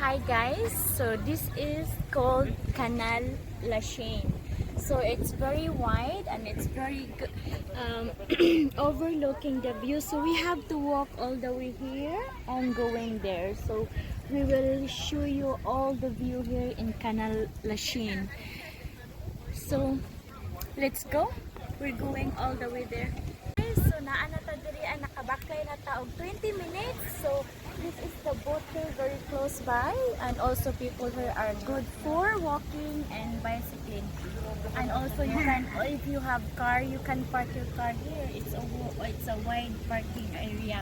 Hi guys, so this is called Canal Lachine. So it's very wide and it's very good, overlooking the view. So we have to walk all the way here and going there. So we will show you all the view here in Canal Lachine. So let's go. We're going all the way there. So naa na ta diri ang nakabaklay na ta og 20 minutes. So this is the boat here very close by, and also people here are good for walking and bicycling. And also you can, if you have car, you can park your car here. It's a wide parking area.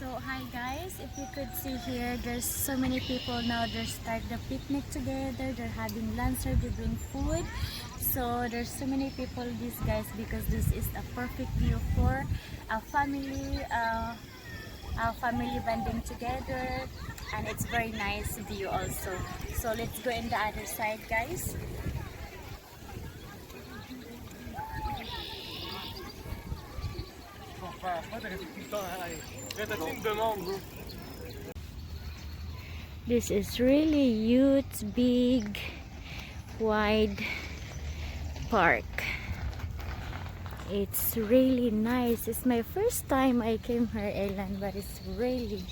So hi guys, if you could see here, there's so many people now. They start the picnic together, they're having lunch or they bring food. So there's so many people, these guys, because this is a perfect view for a family bonding together, and it's very nice view also. So let's go in the other side guys. This is really huge, big, wide park. It's really nice. It's my first time I came here, Ellen, but it's really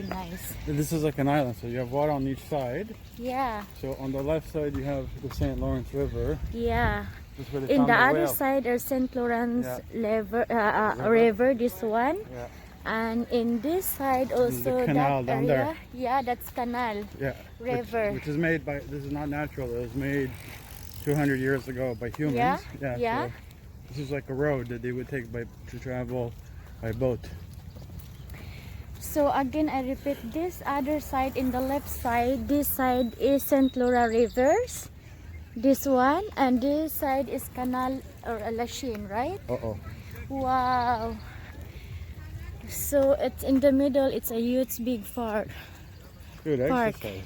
nice. This is like an island, so you have water on each side. Yeah. So on the left side you have the St. Lawrence River. Yeah. In the other side are St. Lawrence River, this one. Yeah. And in this side also, the canal that down area, there. yeah, that's Canal River. Which is made by, this is not natural, it was made 200 years ago by humans. Yeah. So this is like a road that they would take to travel by boat. So again, I repeat, this other side, in the left side, this side is St. Laura Rivers, this one, and this side is Canal or Lachine, right? Wow. So it's in the middle, it's a huge big park. Good exercise.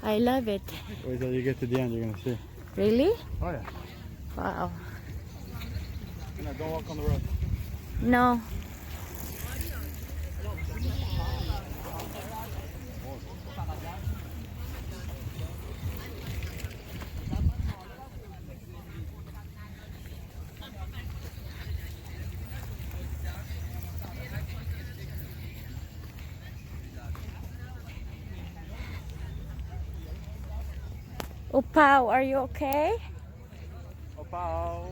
I love it. Wait till you get to the end, you're gonna see. Really? Oh yeah. Wow. No, don't walk on the road. No. Opao, are you okay? Opao.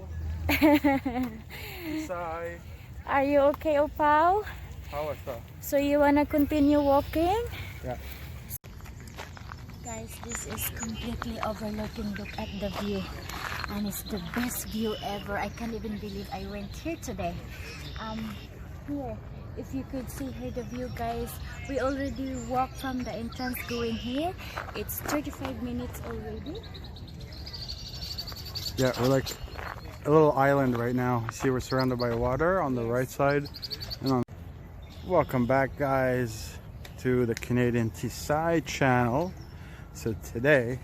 Tisay. Are you okay, Opao? How is that? So you wanna continue walking? Yeah. Guys, this is completely overlooking. Look at the view, and it's the best view ever. I can't even believe I went here today. Here, if you could see here the view, guys, we already walked from the entrance going here. It's 35 minutes already. Yeah, we're like a little island right now. See, we're surrounded by water on the right side. And welcome back, guys, to the Canadian Tisay channel. So today,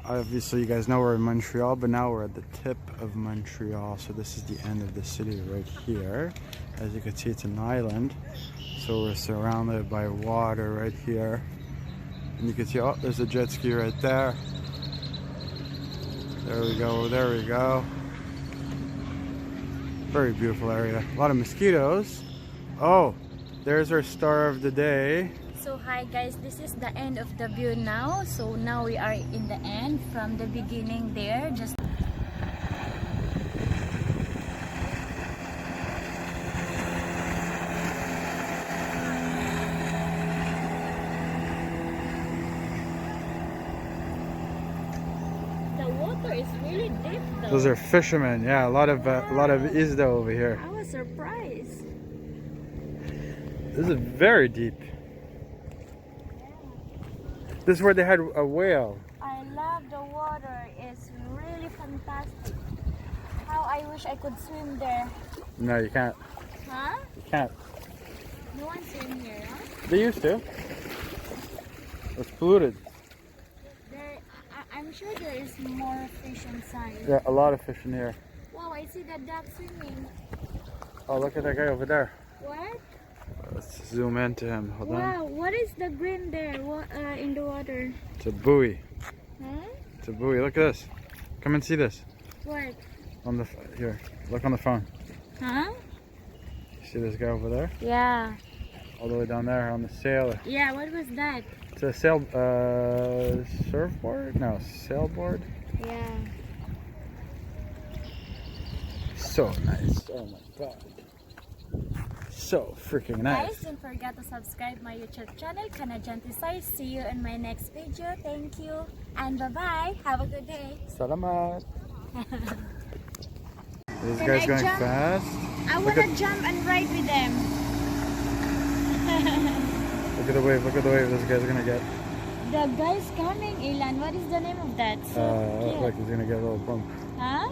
obviously you guys know we're in Montreal, but now we're at the tip of Montreal. So this is the end of the city right here. As you can see, it's an island. So we're surrounded by water right here. And you can see, oh, there's a jet ski right there. There we go, there we go. Very beautiful area. A lot of mosquitoes. Oh, there's our star of the day. So hi guys, this is the end of the view now. So now we are in the end from the beginning there. Just the water is really deep though. Those are fishermen. Yeah, a lot of Isda over here. I was surprised. This is very deep. This is where they had a whale. I love the water. It's really fantastic. How I wish I could swim there. No, you can't. Huh? You can't. No one's in here, huh? They used to. It's polluted. I'm sure there is more fish inside. Yeah, a lot of fish in here. Wow, I see the duck swimming. Oh, look at that guy over there. What? Let's zoom into him. Hold on. Wow, what is the green there in the water? It's a buoy. Huh? It's a buoy. Look at this. Come and see this. What? On the here. Look on the phone. Huh? See this guy over there? Yeah. All the way down there on the sail. Yeah, what was that? It's a sail surfboard? No, sailboard. Yeah. So nice. Oh my god. So freaking nice. Guys, don't forget to subscribe my YouTube channel, Canadian Tisay. See you in my next video. Thank you and bye-bye. Have a good day. Salamat. This Can guy's I going jump? fast. I Look wanna jump and ride with them. Look at the wave. Look at the wave this guy's gonna get. The guy's coming, Ilan. What is the name of that? So Look, cute. he's gonna get a little bump. Huh?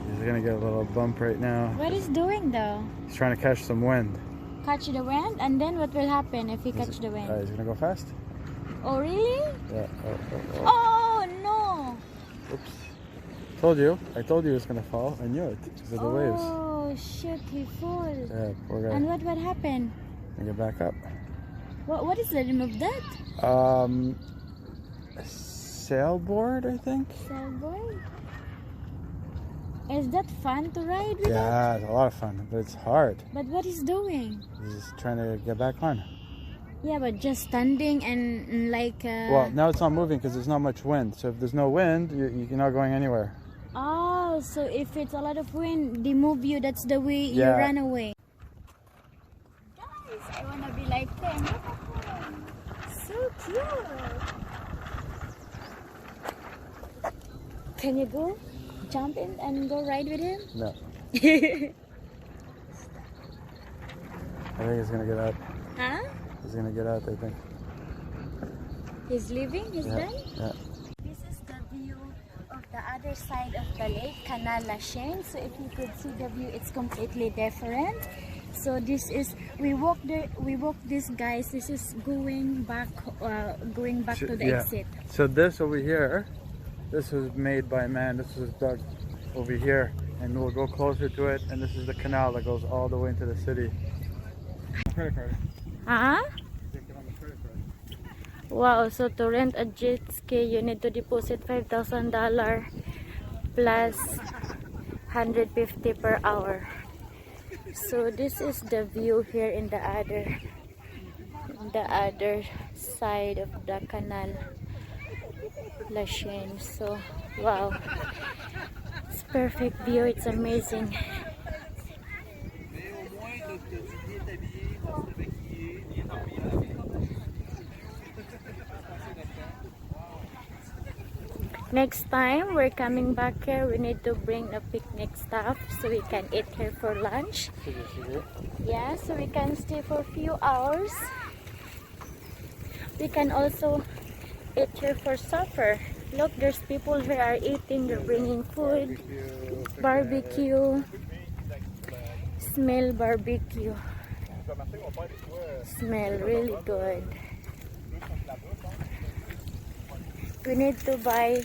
He's gonna get a little bump right now. What is doing though? He's trying to catch some wind. Catch the wind, and then what will happen if he catch the wind? He's gonna go fast. Oh really? Yeah. Oh. Oh no! Oops. Told you. I told you he was gonna fall. I knew it because of the waves. Oh shit! He falls. Yeah, poor guy. And what would happen? Gonna get back up. What is the name of that? Sailboard, I think. Sailboard. Is that fun to ride with it? Yeah, it's a lot of fun, but it's hard. But what is doing? He's just trying to get back on. Yeah, but just standing and like. Well, now it's not moving because there's not much wind. So if there's no wind, you're not going anywhere. Oh, so if it's a lot of wind, they move you. That's the way you Yeah. run away. Guys, I wanna be like them. Look at them. So cute. Can you go jump in and go ride with him? No. I think he's gonna get out. Huh? He's gonna get out, I think. He's leaving? He's Yeah. done? Yeah. This is the view of the other side of the lake, Canal Lachine. So if you could see the view, it's completely different. So this is we walk this guys. This is going back to the Yeah. exit. So this over here, this was made by man. This was dug over here, and we'll go closer to it. And this is the canal that goes all the way into the city. Credit card. Huh? Take it on the credit card. Wow, so to rent a jet ski, you need to deposit $5,000 plus 150 per hour. So this is the view here in the other side of the Canal Lachine. So wow, it's perfect view. It's amazing. Next time we're coming back here, we need to bring a picnic stuff so we can eat here for lunch. Yeah, so we can stay for a few hours. We can also eat here for supper. Look, there's people here are eating, they're bringing food, barbecue. Smell barbecue. Smell really good. We need to buy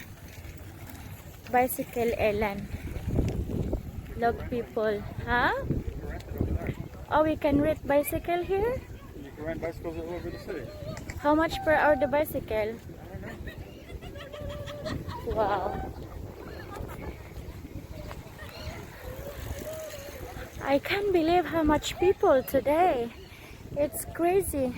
bicycle, Ellen. Look, people, huh? Oh, we can rent bicycle here? You can rent bicycles all over the city. How much per hour the bicycle? Wow. I can't believe how much people today. It's crazy.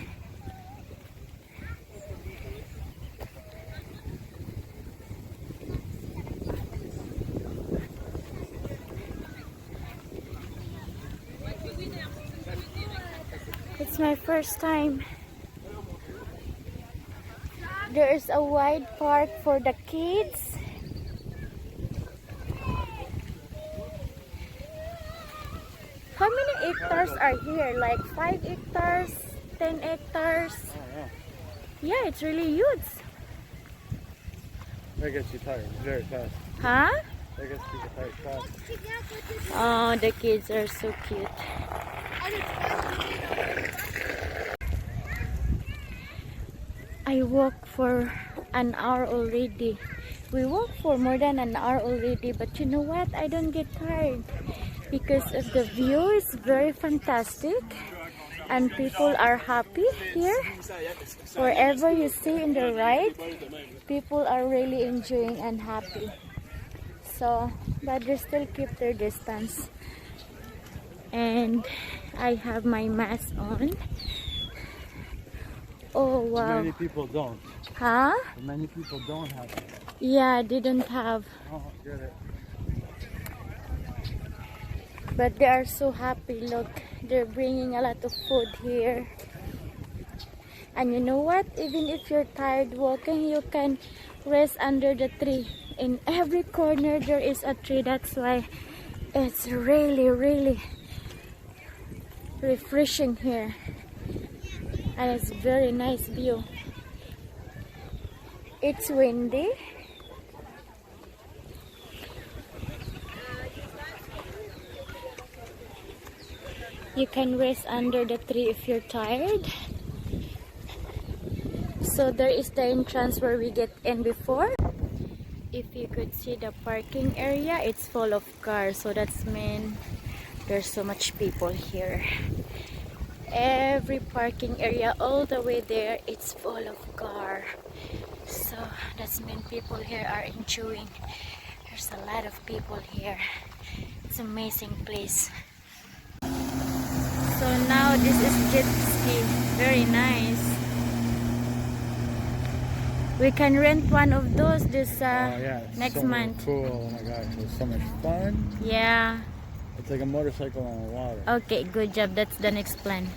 It's my first time. There is a wide park for the kids. How many hectares are here? Like 5 hectares, 10 hectares? Oh, yeah. Yeah, it's really huge. That gets you tired very fast. Huh? I guess people try to cross. Oh, the kids are so cute. I walked for an hour already. We walked for more than an hour already, but you know what? I don't get tired because of the view is very fantastic and people are happy here. Wherever you see in the ride, people are really enjoying and happy. So, but they still keep their distance. And I have my mask on. Oh wow. Many people don't. Huh? Many people don't have it. Yeah, they don't have. Oh, get it. But they are so happy. Look, they're bringing a lot of food here. And you know what? Even if you're tired walking, you can rest under the tree. In every corner there is a tree. That's why it's really, really refreshing here. And it's very nice view. It's windy. You can rest under the tree if you're tired. So there is the entrance where we get in before. If you could see the parking area, it's full of cars. So that's mean there's so much people here. Every parking area all the way there, it's full of car. So that's mean people here are enjoying. There's a lot of people here. It's an amazing place. So now this is jet ski, very nice. We can rent one of those this next so month. Cool, oh my gosh, it's so much fun. Yeah. It's like a motorcycle on the water. Okay, good job. That's the next plan.